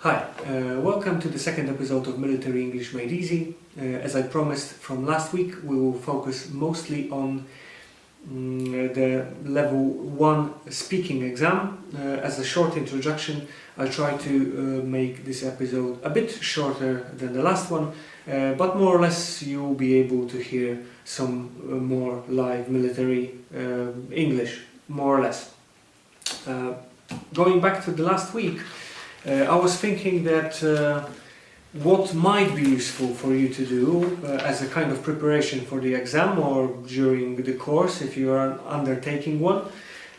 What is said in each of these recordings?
Hi, welcome to the second episode of Military English Made Easy. As I promised from last week, we will focus mostly on the level 1 speaking exam. As a short introduction, I'll try to make this episode a bit shorter than the last one, but more or less you'll be able to hear some more live military English, more or less. Going back to the last week, I was thinking that what might be useful for you to do as a kind of preparation for the exam or during the course if you are undertaking one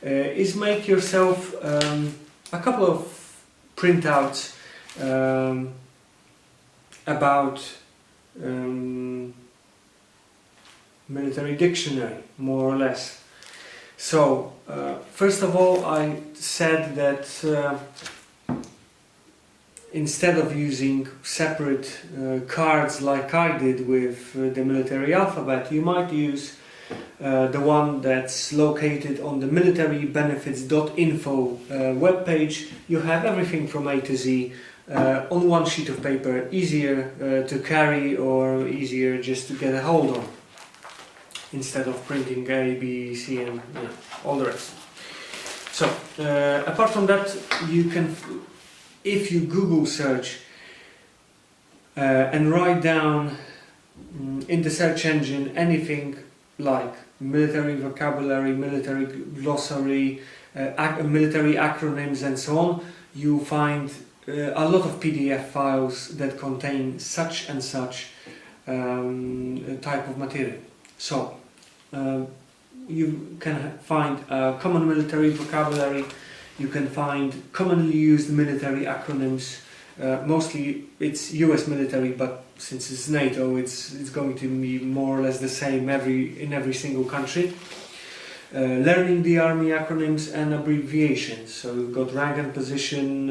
is make yourself a couple of printouts about military dictionary, more or less. So, first of all, I said that instead of using separate cards like I did with the military alphabet, you might use the one that's located on the militarybenefits.info webpage. You have everything from A to Z on one sheet of paper, easier to carry or easier just to get a hold on, instead of printing A, B, C and all the rest. So, apart from that, you can, if you Google search and write down in the search engine anything like military vocabulary, military glossary, military acronyms and so on, you find a lot of PDF files that contain such and such type of material. So you can find common military vocabulary. You can find commonly used military acronyms. Mostly it's US military, but since it's NATO, it's going to be more or less the same in every single country. Learning the army acronyms and abbreviations. So we've got rank and position,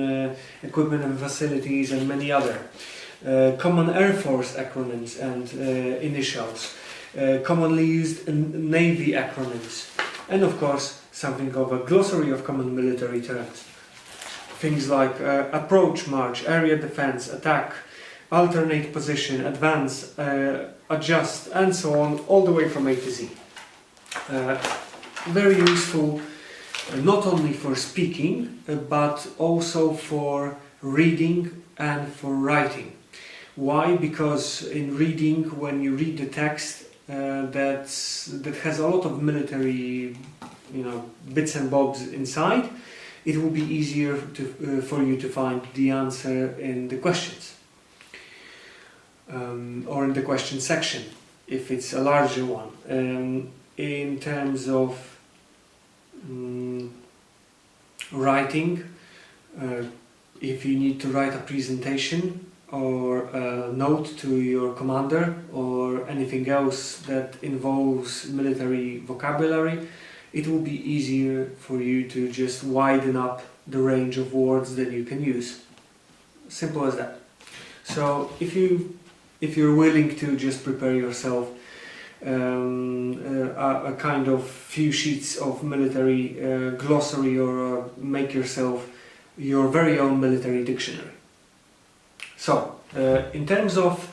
equipment and facilities, and many other. Common Air Force acronyms and initials. Commonly used Navy acronyms. And of course, something of a glossary of common military terms. Things like approach, march, area defense, attack, alternate position, advance, adjust, and so on, all the way from A to Z. Very useful not only for speaking, but also for reading and for writing. Why? Because in reading, when you read the text, that has a lot of military bits and bobs inside, it will be easier for you to find the answer in the questions or in the question section if it's a larger one. In terms of writing, if you need to write a presentation or a note to your commander or anything else that involves military vocabulary, it will be easier for you to just widen up the range of words that you can use. Simple as that. So if you're willing to just prepare yourself a kind of few sheets of military glossary or make yourself your very own military dictionary. So in terms of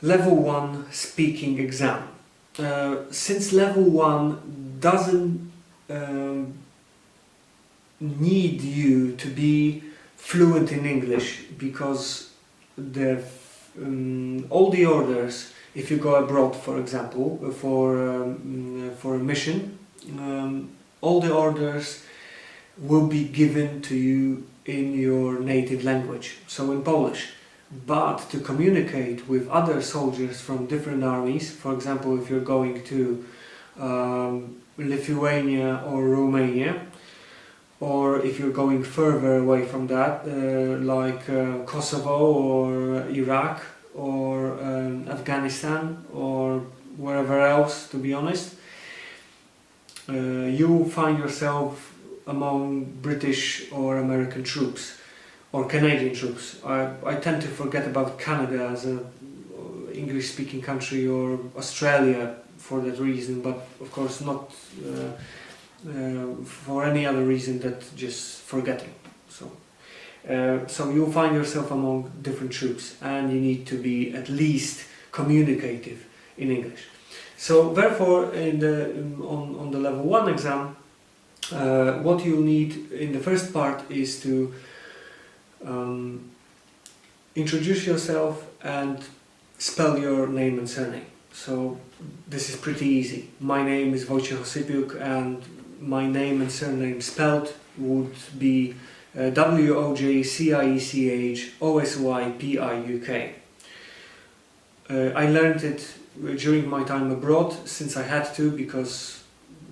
level 1 speaking exam, since level 1 doesn't need you to be fluent in English, because all the orders, if you go abroad, for example, for a mission, all the orders will be given to you in your native language, so in Polish. But to communicate with other soldiers from different armies, for example, if you're going to Lithuania or Romania, or if you're going further away from that, like Kosovo or Iraq or Afghanistan or wherever else, to be honest, you will find yourself among British or American troops or Canadian troops. I tend to forget about Canada as an English-speaking country, or Australia for that reason, but of course not for any other reason than just forgetting. So So you'll find yourself among different troops, and you need to be at least communicative in English. So therefore, on the level 1 exam, what you'll need in the first part is to introduce yourself and spell your name and surname. So this is pretty easy. My name is Wojciech Osypiuk, and my name and surname spelled would be Wojciechosypiuk. I learned it during my time abroad, since I had to, because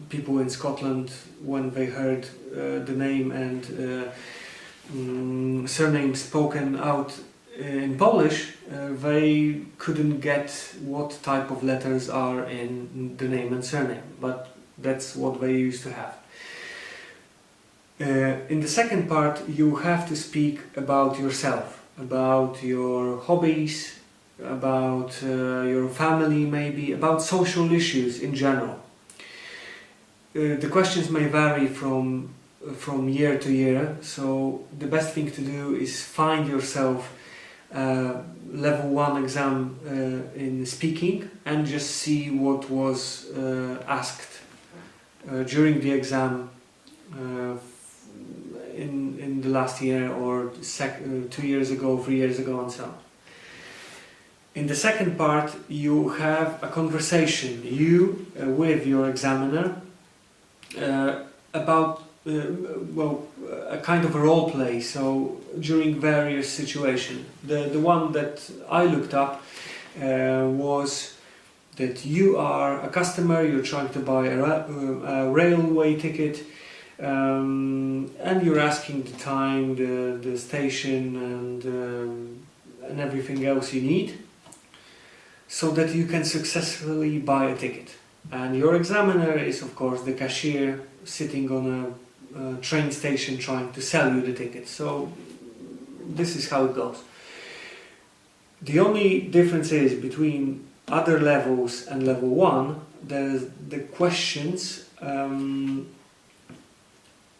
people in Scotland, when they heard the name and surname spoken out in Polish, they couldn't get what type of letters are in the name and surname, but that's what they used to have. In the second part, you have to speak about yourself, about your hobbies, about your family, maybe about social issues in general. The questions may vary from year to year, so the best thing to do is find yourself level 1 exam in speaking and just see what was asked during the exam in the last year, or 2 years ago, 3 years ago, and so on. In the second part, you have a conversation, with your examiner, about a kind of a role play. So during various situations, the one that I looked up was that you are a customer, you're trying to buy a railway ticket, and you're asking the time, the station, and everything else you need, so that you can successfully buy a ticket. And your examiner is, of course, the cashier sitting on a train station trying to sell you the ticket. So this is how it goes. The only difference is between other levels and level 1, the questions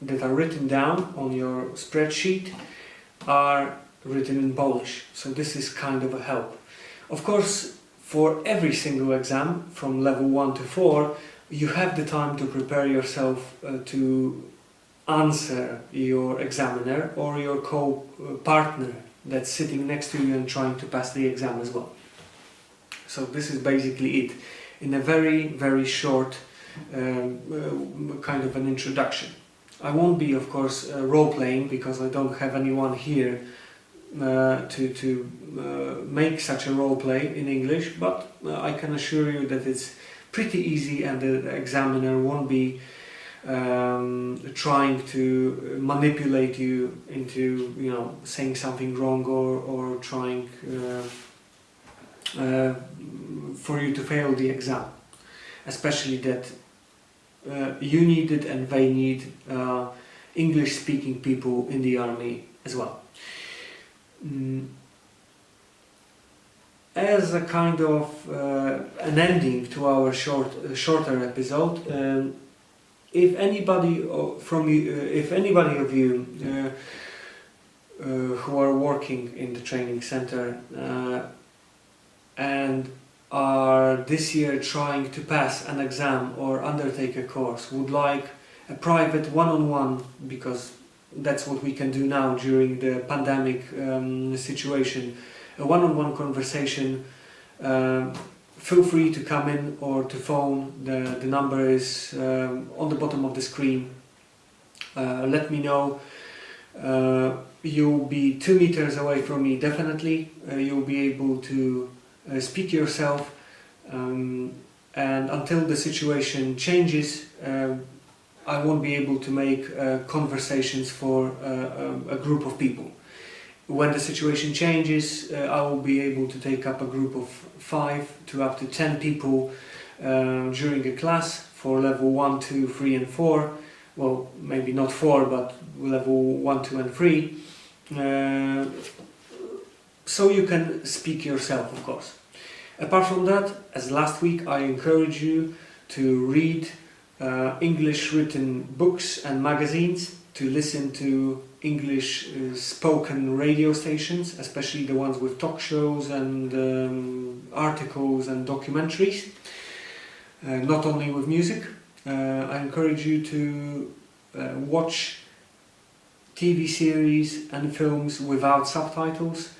that are written down on your spreadsheet are written in Polish. So this is kind of a help. Of course, for every single exam from level 1 to 4, you have the time to prepare yourself to answer your examiner or your co-partner that's sitting next to you and trying to pass the exam as well. So this is basically it, in a very, very short kind of an introduction. I won't be, of course, role-playing, because I don't have anyone here to make such a role play in English, but I can assure you that it's pretty easy, and the examiner won't be trying to manipulate you into, saying something wrong, or trying for you to fail the exam. Especially that you need it, and they need English-speaking people in the army as well. As a kind of an ending to our shorter episode, if anybody of you who are working in the training center and are this year trying to pass an exam or undertake a course, would like a private one-on-one, because that's what we can do now during the pandemic situation, a one-on-one conversation, feel free to come in or to phone. The number is on the bottom of the screen. Let me know. You'll be 2 meters away from me, definitely. You'll be able to speak yourself, and until the situation changes, I won't be able to make conversations for a group of people. When the situation changes, I will be able to take up a group of 5 to up to 10 people during a class for level 1, 2, 3 and 4. Well, maybe not 4, but level 1, 2 and 3. So you can speak yourself, of course. Apart from that, as last week, I encourage you to read English written books and magazines. to listen to English spoken radio stations, especially the ones with talk shows and articles and documentaries, not only with music. I encourage you to watch TV series and films without subtitles,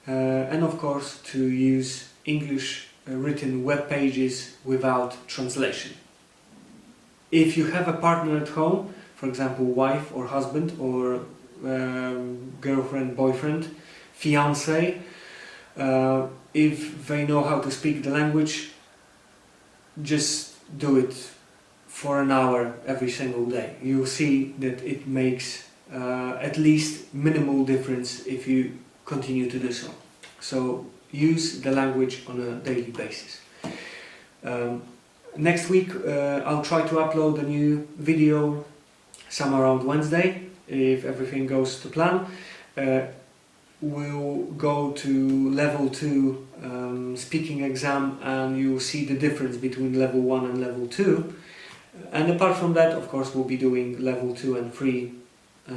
and of course to use English written web pages without translation. If you have a partner at home, for example wife or husband or girlfriend, boyfriend, fiance, if they know how to speak the language, just do it for an hour every single day. You'll see that it makes at least minimal difference if you continue to do so. So use the language on a daily basis. Next week I'll try to upload a new video somewhere around Wednesday, if everything goes to plan. We'll go to level 2 speaking exam, and you'll see the difference between level 1 and level 2. And apart from that, of course, we'll be doing level 2 and 3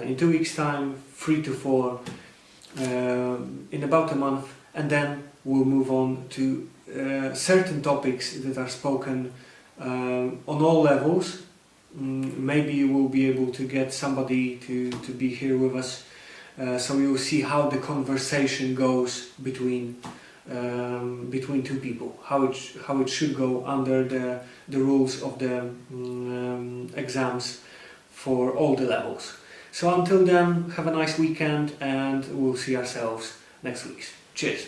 in 2 weeks time, 3 to 4 in about a month, and then we'll move on to certain topics that are spoken on all levels. Maybe we'll be able to get somebody to be here with us, so you'll see how the conversation goes between two people, how it should go under the rules of the exams for all the levels. So until then, have a nice weekend, and we'll see ourselves next week. Cheers!